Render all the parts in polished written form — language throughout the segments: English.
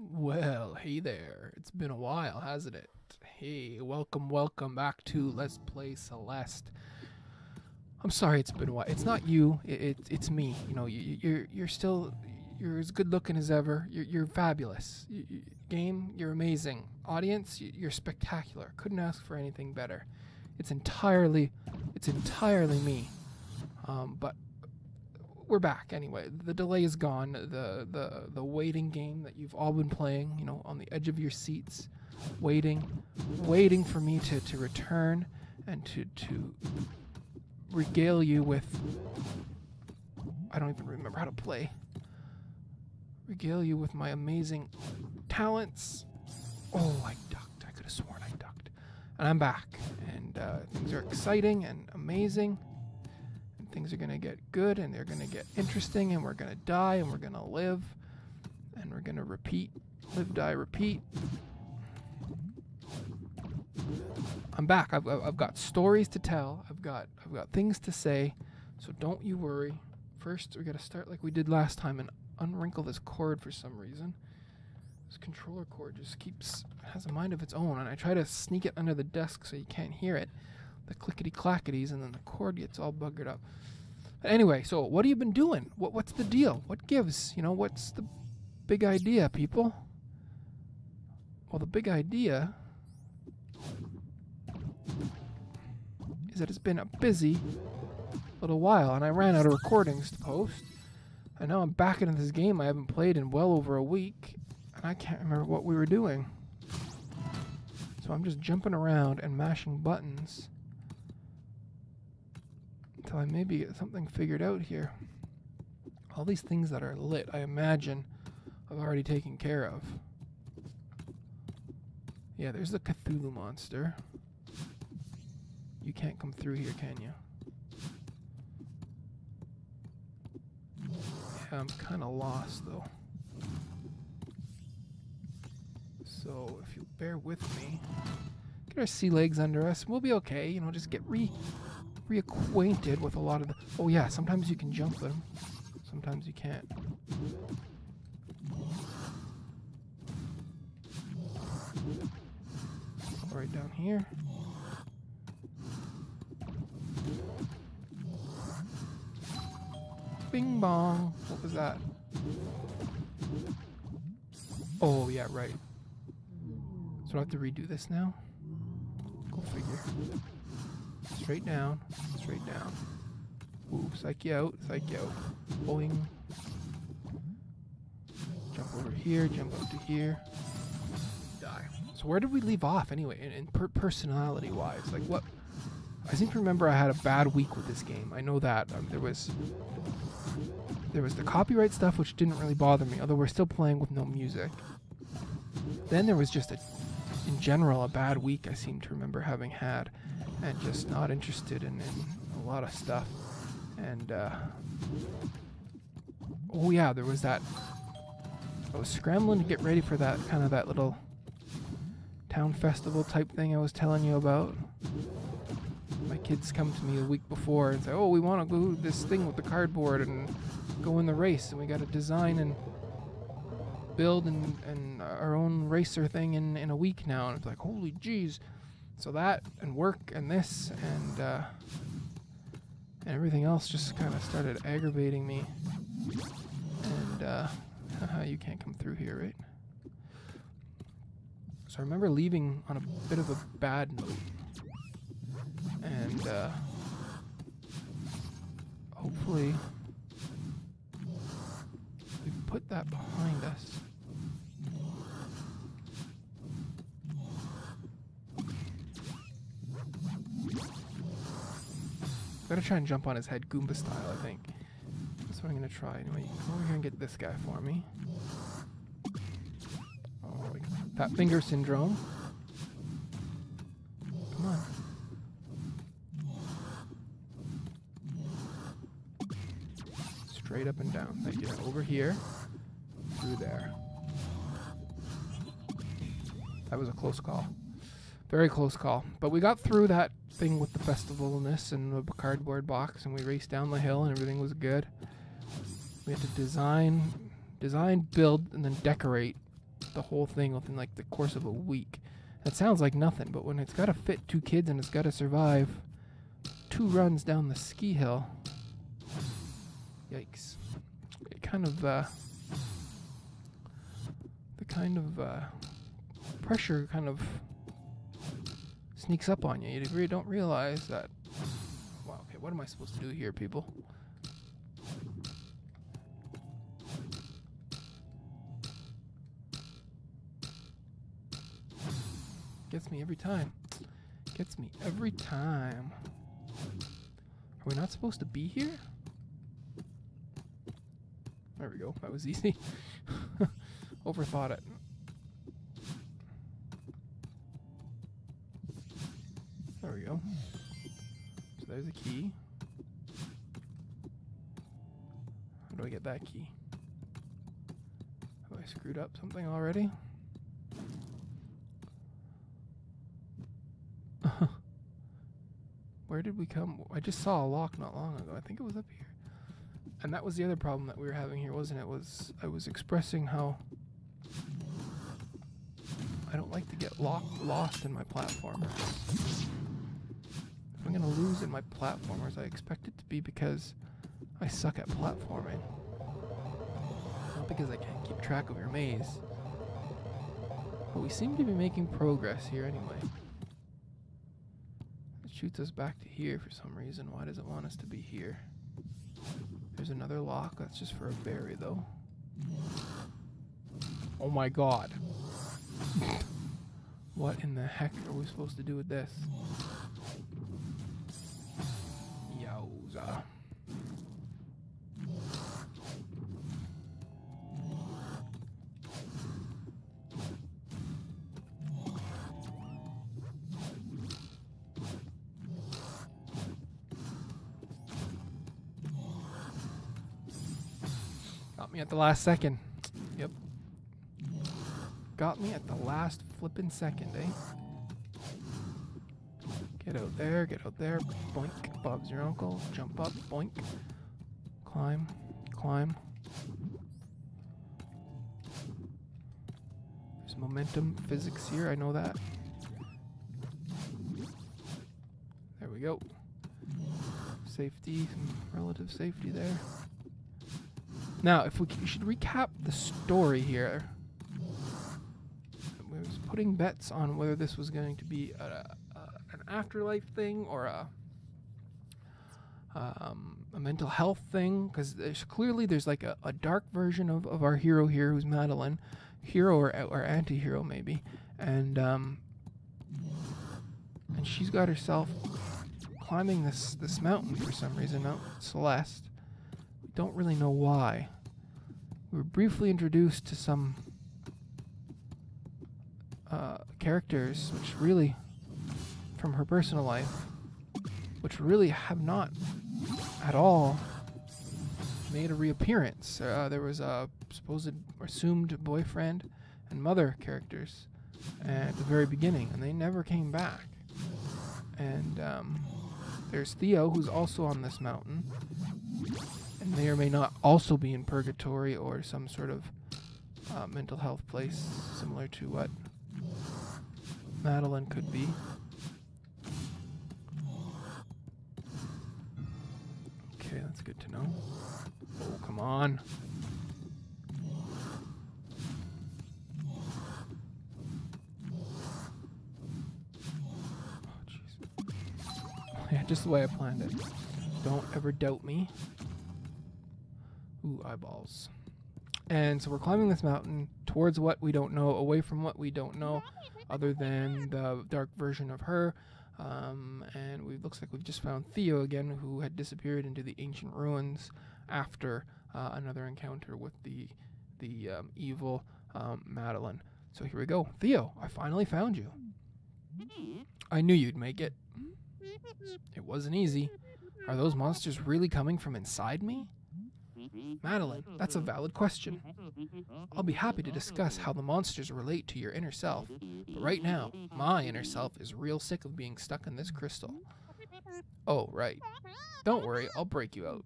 Well, hey there. It's been a while, hasn't it? Hey, welcome back to Let's Play Celeste. I'm sorry it's been a while. It's not you. It's me. You know, you're still you're as good looking as ever. You're fabulous. Game, you're amazing. Audience, you're spectacular. Couldn't ask for anything better. It's entirely me. But we're back anyway. The delay is gone. The waiting game that you've all been playing, you know, on the edge of your seats, waiting for me to return and to regale you with, I don't even remember how to play. Regale you with my amazing talents. Oh, I ducked. I could have sworn I ducked. And I'm back. And things are exciting and amazing. And things are going to get good and they're going to get interesting. And we're going to die and we're going to live. And we're going to repeat. Live, die, repeat. I'm back. I've got stories to tell. I've got things to say. So don't you worry. First, we got to start like we did last time and unwrinkle this cord for some reason. This controller cord just has a mind of its own, and I try to sneak it under the desk so you can't hear it. The clickety clackities, and then the cord gets all buggered up. But anyway, so what have you been doing? What's the deal? What gives? You know, what's the big idea, people? Well, the big idea is that it's been a busy little while, and I ran out of recordings to post. And now I'm back into this game I haven't played in well over a week, and I can't remember what we were doing. So I'm just jumping around and mashing buttons until I maybe get something figured out here. All these things that are lit, I imagine, I've already taken care of. Yeah, there's the Cthulhu monster. You can't come through here, can you? Yeah, I'm kind of lost, though. So, if you bear with me, get our sea legs under us, we'll be okay. You know, just get reacquainted with a lot of the... Oh, yeah, sometimes you can jump them. Sometimes you can't. Right down here. Bing bong. What was that? Oh, yeah, right. So I have to redo this now? Go figure. Straight down. Straight down. Ooh, psych you out. Psych you out. Boing. Jump over here. Jump up to here. Die. So where did we leave off anyway? In personality-wise? Like what? I seem to remember I had a bad week with this game. I know that. There was the copyright stuff, which didn't really bother me, although we're still playing with no music. Then there was just in general, a bad week I seem to remember having had, and just not interested in a lot of stuff. And, oh yeah, there was that, I was scrambling to get ready for that, kind of that little town festival type thing I was telling you about. My kids come to me a week before and say, oh, we want to go do this thing with the cardboard and go in the race, and we got to design and build and our own racer thing in a week now. And it's like, holy jeez. So that and work and this and everything else just kind of started aggravating me. And you can't come through here, right? So I remember leaving on a bit of a bad note. And hopefully we put that behind us. I'm gonna try and jump on his head Goomba style, I think. That's what I'm gonna try. Anyway, you come over here and get this guy for me. Oh, that finger syndrome. Come on. Straight up and down. Thank you. Over here. Through there. That was a close call. Very close call. But we got through that thing with the festivalness and the cardboard box, and we raced down the hill and everything was good. We had to design, build, and then decorate the whole thing within like the course of a week. That sounds like nothing, but when it's got to fit 2 kids and it's got to survive 2 runs down the ski hill, yikes! It kind of the kind of pressure kind of sneaks up on you. You really don't realize that. Wow. Okay, what am I supposed to do here, people? Gets me every time. Gets me every time. Are we not supposed to be here? There we go. That was easy. Overthought it. There we go. So there's a key. How do I get that key? Have I screwed up something already? Where did we come? I just saw a lock not long ago. I think it was up here. And that was the other problem that we were having here, wasn't it? I was expressing how I don't like to get lost in my platformers. If I'm going to lose in my platformers, I expect it to be because I suck at platforming. Not because I can't keep track of your maze. But we seem to be making progress here anyway. It shoots us back to here for some reason. Why does it want us to be here? There's another lock. That's just for a berry, though. Oh my god. What in the heck are we supposed to do with this? Yowza. Got me at the last second. Yep. Got me at the last flippin' second, eh? Get out there, boink. Bob's your uncle. Jump up, boink. Climb, climb. There's momentum physics here, I know that. There we go. Safety, some relative safety there. Now, if we should recap the story here. We was putting bets on whether this was going to be an afterlife thing or a mental health thing, because there's like a dark version of our hero here, who's Madeline, hero or anti-hero maybe, and she's got herself climbing this mountain for some reason, Mount Celeste. We don't really know why. We were briefly introduced to some characters, which really, from her personal life, which really have not at all made a reappearance. There was a supposed assumed boyfriend and mother characters at the very beginning, and they never came back. And there's Theo, who's also on this mountain, and may or may not also be in purgatory or some sort of mental health place similar to what Madeline could be. Okay, that's good to know. Oh, come on. Oh, jeez. Yeah, just the way I planned it. Don't ever doubt me. Ooh, eyeballs. And so we're climbing this mountain towards what we don't know, away from what we don't know, other than the dark version of her. And it looks like we've just found Theo again, who had disappeared into the ancient ruins after another encounter with the evil Madeline. So here we go. Theo, I finally found you. I knew you'd make it. It wasn't easy. Are those monsters really coming from inside me? Madeline, that's a valid question. I'll be happy to discuss how the monsters relate to your inner self, but right now, my inner self is real sick of being stuck in this crystal. Oh, right. Don't worry, I'll break you out.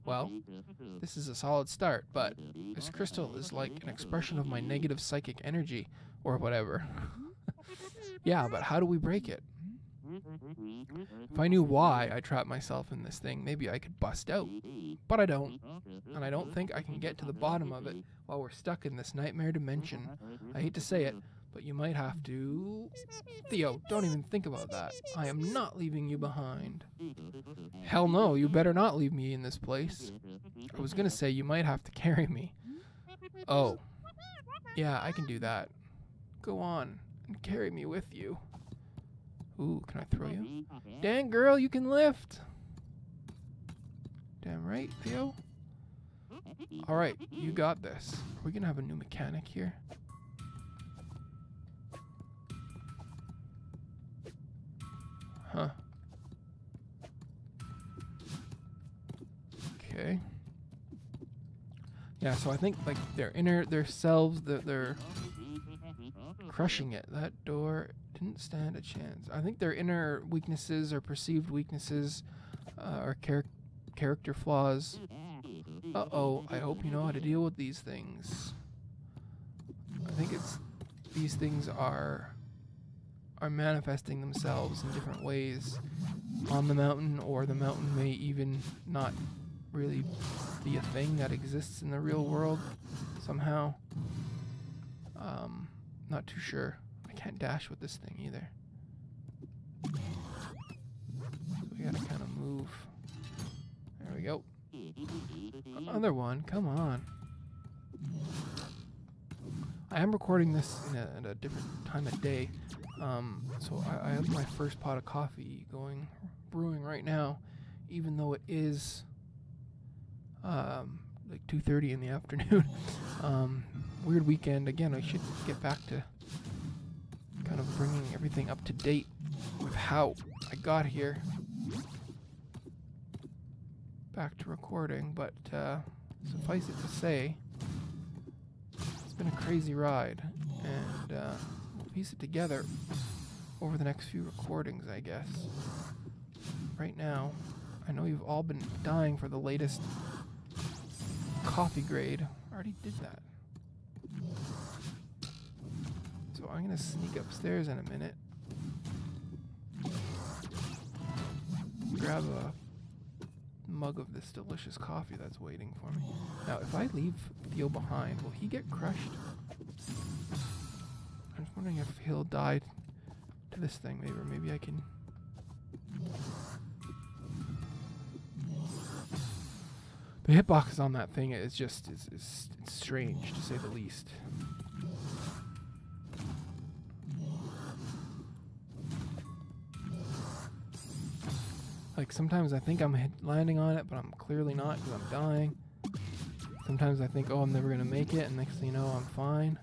Well, this is a solid start, but this crystal is like an expression of my negative psychic energy, or whatever. Yeah, but how do we break it? If I knew why I trapped myself in this thing, maybe I could bust out. But I don't. And I don't think I can get to the bottom of it while we're stuck in this nightmare dimension. I hate to say it, but you might have to... Theo, don't even think about that. I am not leaving you behind. Hell no, you better not leave me in this place. I was gonna say you might have to carry me. Oh. Yeah, I can do that. Go on and carry me with you. Ooh, can I throw you? Dang, girl, you can lift. Damn right, Theo. Alright, you got this. Are we gonna have a new mechanic here? Huh. Okay. Yeah, so I think like their selves, they're crushing it. That door didn't stand a chance. I think their inner weaknesses or perceived weaknesses are character flaws. Uh-oh, I hope you know how to deal with these things. I think these things are manifesting themselves in different ways on the mountain, or the mountain may even not really be a thing that exists in the real world somehow. Not too sure. I can't dash with this thing either. So we gotta kind of move. There we go. Another one, come on. I am recording this at a different time of day. So I have my first pot of coffee brewing right now, even though it is like 2:30 in the afternoon. Weird weekend. Again, I should get back to kind of bringing everything up to date with how I got here. Back to recording, but suffice it to say, it's been a crazy ride, and we'll piece it together over the next few recordings, I guess. Right now, I know you've all been dying for the latest coffee grade. I already did that. So I'm gonna sneak upstairs in a minute. Grab a mug of this delicious coffee that's waiting for me. Now, if I leave Theo behind, will he get crushed? I'm just wondering if he'll die to this thing, maybe, or maybe I can... The hitbox on that thing is just, it's strange, to say the least. Like, sometimes I think I'm landing on it, but I'm clearly not, because I'm dying. Sometimes I think, oh, I'm never going to make it, and next thing you know, I'm fine.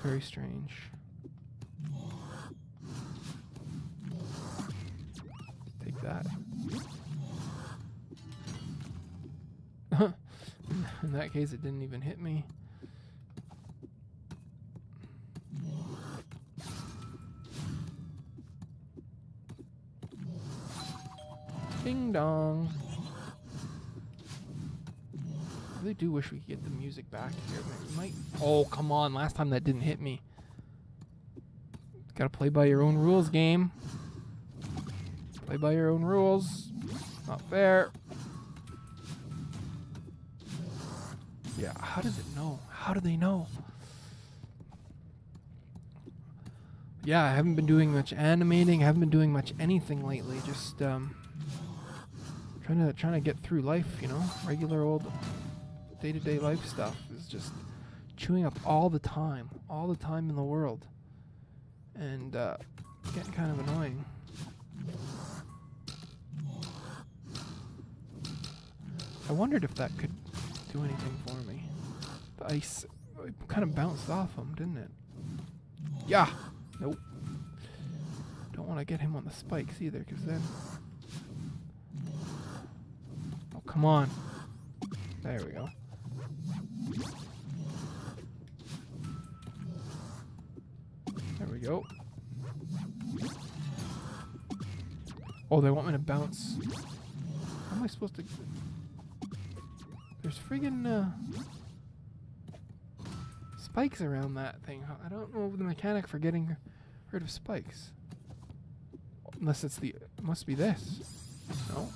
Very strange. Take that. In that case, it didn't even hit me. Ding dong. I really do wish we could get the music back here. Maybe might. Oh, come on. Last time that didn't hit me. Gotta play by your own rules, game. Play by your own rules. Not fair. Yeah, how does it know? How do they know? Yeah, I haven't been doing much animating. I haven't been doing much anything lately. Just trying to get through life, you know. Regular old day-to-day life stuff is just chewing up all the time in the world, and getting kind of annoying. I wondered if that could do anything for me. The ice kind of bounced off him, didn't it? Yeah. Nope. Don't want to get him on the spikes either, because then... Oh, come on. There we go. There we go. Oh, they want me to bounce I supposed to... There's friggin' spikes around that thing. I don't know the mechanic for getting rid of spikes. Unless it's the... It must be this. No.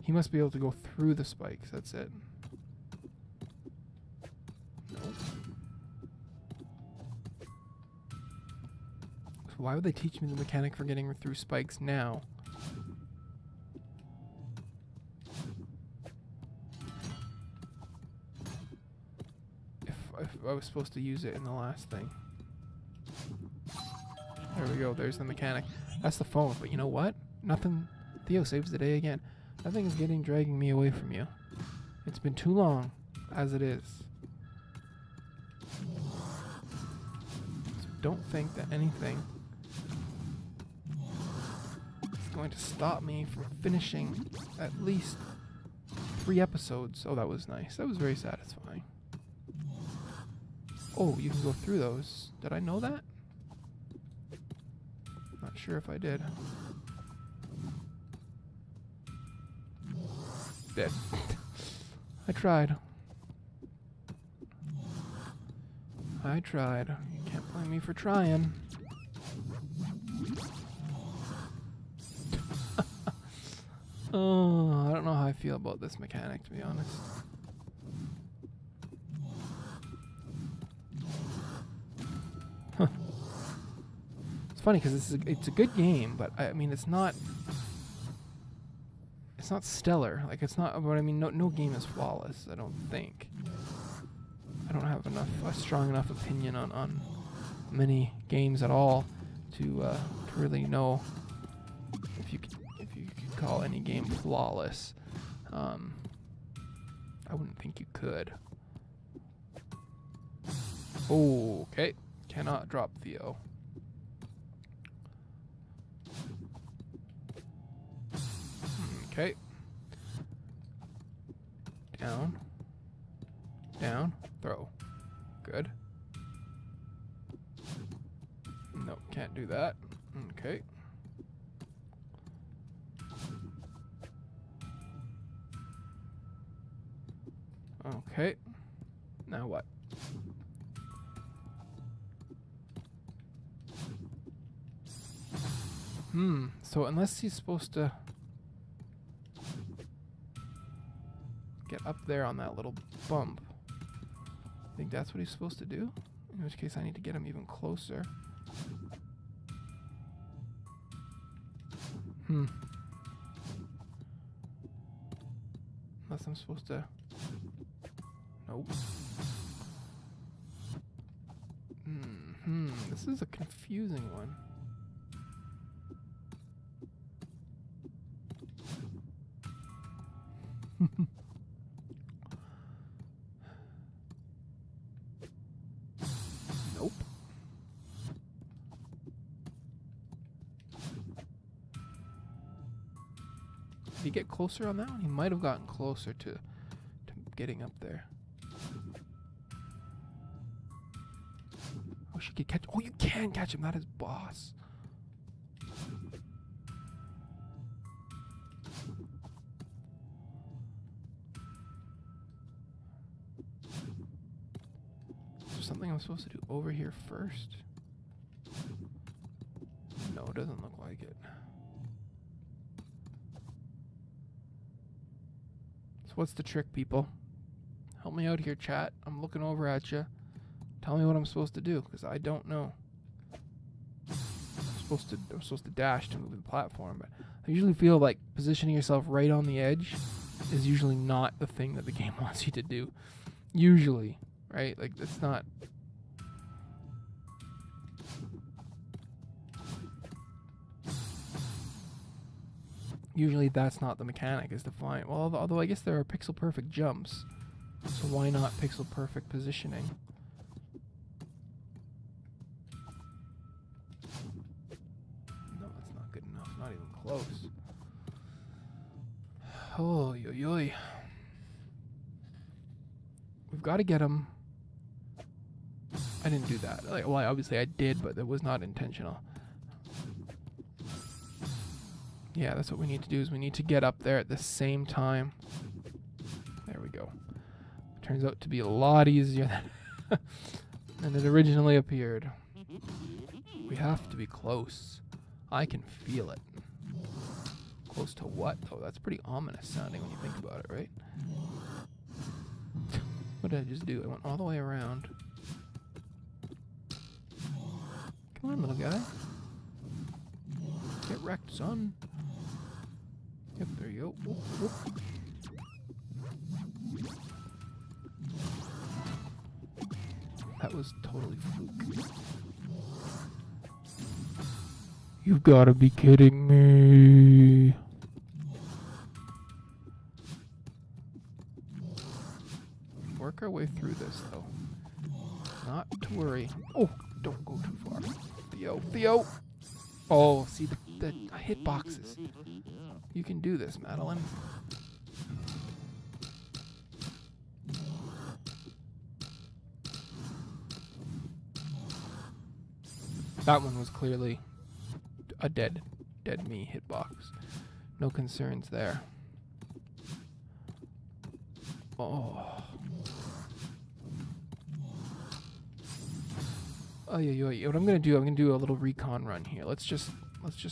He must be able to go through the spikes. That's it. No. So why would they teach me the mechanic for getting through spikes now? If I was supposed to use it in the last thing. There we go. There's the mechanic. That's the phone. But you know what? Nothing. Theo saves the day again. Nothing is dragging me away from you. It's been too long, as it is. So don't think that anything is going to stop me from finishing at least 3 episodes. Oh, that was nice. That was very satisfying. Oh, you can go through those. Did I know that? Not sure if I did. Dead. I tried. I tried. You can't blame me for trying. Oh, I don't know how I feel about this mechanic, to be honest. Huh. It's funny because it's a good game, but I mean it's not stellar. Like it's not. But I mean, no game is flawless. I don't think. I don't have a strong enough opinion on many games at all to really know if you could call any game flawless. I wouldn't think you could. Oh, okay. Cannot drop Theo. Okay. Down. Down. Throw. Good. Nope, can't do that. Okay. Okay. Now what? So unless he's supposed to get up there on that little bump, I think that's what he's supposed to do. In which case I need to get him even closer. Unless I'm supposed to... Nope. This is a confusing one. Nope. Did he get closer on that one? He might have gotten closer to getting up there. Oh, she could catch. Oh, you can catch him. That is boss. Something I'm supposed to do over here first? No, it doesn't look like it. So what's the trick, people? Help me out here, chat. I'm looking over at you. Tell me what I'm supposed to do, because I don't know. I'm supposed to dash to move the platform, but I usually feel like positioning yourself right on the edge is usually not the thing that the game wants you to do. Usually. Right? Like, it's not... Usually that's not the mechanic, is to find... Well, although I guess there are pixel-perfect jumps. So why not pixel-perfect positioning? No, that's not good enough. Not even close. Oh, yo, yo. We've got to get him... I didn't do that. Like, well, obviously I did, but it was not intentional. Yeah, that's what we need to do, is we need to get up there at the same time. There we go. Turns out to be a lot easier than it originally appeared. We have to be close. I can feel it. Close to what, though? That's pretty ominous sounding when you think about it, right? What did I just do? I went all the way around. Come on, little guy. Get wrecked, son. Yep, there you go. Whoop, whoop. That was totally fluke. You've got to be kidding me. Work our way through this, though. Not to worry. Oh, don't go too far. Theo. Oh, see the hitboxes. You can do this, Madeline. That one was clearly a dead me hitbox. No concerns there. Oh. Oh yeah. What I'm gonna do a little recon run here. Let's just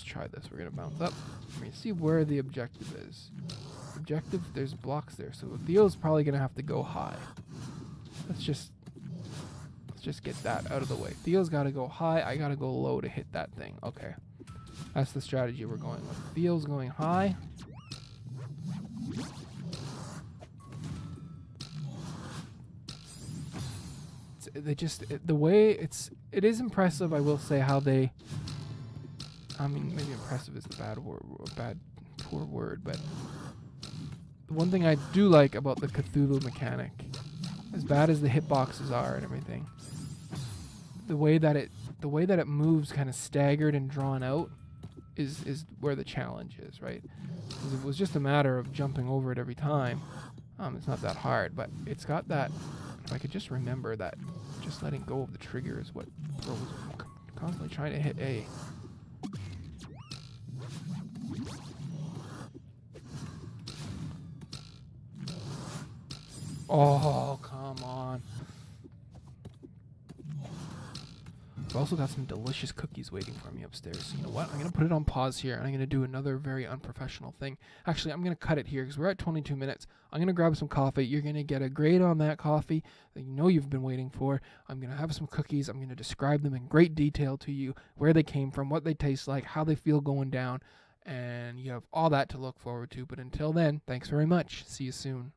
try this. We're gonna bounce up. We're gonna see where the objective is. Objective, there's blocks there, so Theo's probably gonna have to go high. Let's just get that out of the way. Theo's gotta go high, I gotta go low to hit that thing. Okay. That's the strategy we're going with. Theo's going high. It is impressive, I will say, how they, I mean, maybe impressive is the poor word, but the one thing I do like about the Cthulhu mechanic, as bad as the hitboxes are and everything, the way that it moves kind of staggered and drawn out is where the challenge is, right? Because if it was just a matter of jumping over it every time, it's not that hard, but it's got that, if I could just remember that just letting go of the trigger is what throws constantly trying to hit A. Oh, come on. I've also got some delicious cookies waiting for me upstairs. So you know what? I'm going to put it on pause here, and I'm going to do another very unprofessional thing. Actually, I'm going to cut it here because we're at 22 minutes. I'm going to grab some coffee. You're going to get a grade on that coffee that you know you've been waiting for. I'm going to have some cookies. I'm going to describe them in great detail to you, where they came from, what they taste like, how they feel going down, and you have all that to look forward to. But until then, thanks very much. See you soon.